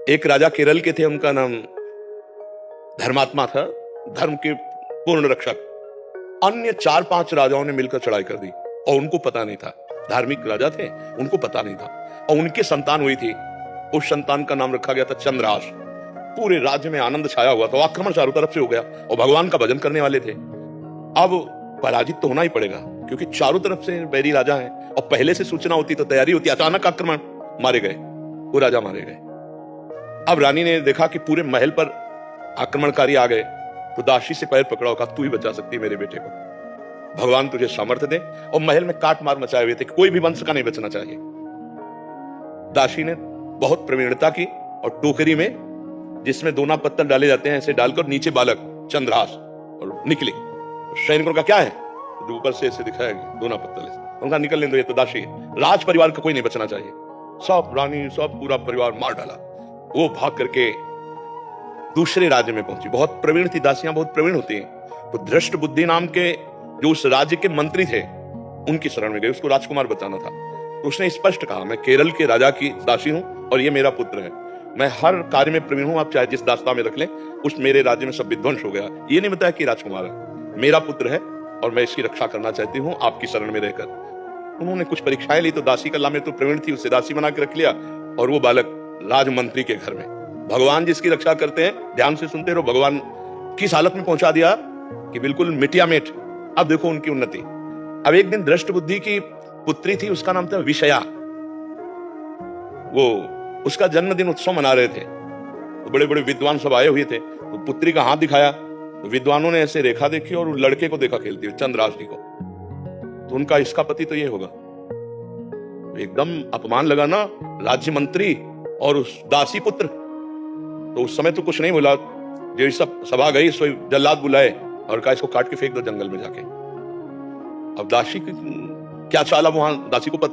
एक राजा केरल के थे, उनका नाम धर्मात्मा था, धर्म के पूर्ण रक्षक। अन्य 4-5 राजाओं ने मिलकर चढ़ाई कर दी और उनको पता नहीं था। धार्मिक राजा थे, उनको पता नहीं था। और उनकी संतान हुई थी, उस संतान का नाम रखा गया था चंद्रहास। पूरे राज्य में आनंद छाया हुआ था, आक्रमण चारों तरफ से हो गया और भगवान का भजन करने वाले थे। अब पराजित तो होना ही पड़ेगा क्योंकि चारों तरफ से बैरी राजा हैं और पहले से सूचना होती तो तैयारी होती। अचानक आक्रमण, मारे गए, वो राजा मारे गए। अब रानी ने देखा कि पूरे महल पर आक्रमणकारी आ गए तो दासी से पैर पकड़ा और कहा, तू ही बचा सकती है मेरे बेटे को, भगवान तुझे सामर्थ्य दे। और महल में काट मार मचाए हुए थे, कोई भी वंश का नहीं बचना चाहिए। दासी ने बहुत प्रवीणता की और टोकरी में जिसमें दोना पत्थर डाले जाते हैं ऐसे डालकर नीचे बालक चंद्रहास और निकली। सैनिकों का क्या है, तो ऊपर से ऐसे दिखाया गया दोना पत्थर। उनका निकलने दो, ये तो दासी है, राज परिवार का कोई नहीं बचना चाहिए। सब रानी, सब पूरा परिवार मार डाला। वो भाग करके दूसरे राज्य में पहुंची। बहुत प्रवीण थी, दासियां बहुत प्रवीण होती हैं। तो धृष्ट बुद्धि नाम के जो उस राज्य के मंत्री थे उनकी शरण में गई, उसको राजकुमार बचाना था। तो उसने स्पष्ट कहा, मैं केरल के राजा की दासी हूं और ये मेरा पुत्र है, मैं हर कार्य में प्रवीण हूं, आप चाहे जिस दास्ता में रख लें। उस मेरे राज्य में सब विध्वंस हो गया, ये नहीं बताया कि राजकुमार है, मेरा पुत्र है और मैं इसकी रक्षा करना चाहती हूँ आपकी शरण में रहकर। उन्होंने कुछ परीक्षाएं ली तो दासी कला में तो प्रवीण थी, उससे दासी बना के रख लिया और वो बालक राजमंत्री के घर में। भगवान जिसकी रक्षा करते हैं, ध्यान से सुनते रहो, भगवान किस हालत में पहुंचा दिया कि बिल्कुल मिटिया मेट। अब देखो उनकी उन्नति। अब एक दिन दृष्ट बुद्धि की पुत्री थी, उसका नाम था विषया। वो उसका जन्मदिन उत्सव मना रहे थे तो बड़े बड़े विद्वान सब आए हुए थे। तो पुत्री का हाथ दिखाया तो विद्वानों ने ऐसे रेखा देखी और लड़के को देखा खेलते हुए, चंद्रहास जी को। तो उनका इसका पति तो ये होगा। एकदम अपमान लगा ना, राज्य मंत्री और उस दासी पुत्र। तो उस समय तो कुछ नहीं बोला, जो सब सभा गई सो जल्लाद बुलाए और कहा इसको काट के फेंक दो जंगल में जाके। अब दासी क्या चाला वहां, दासी को पता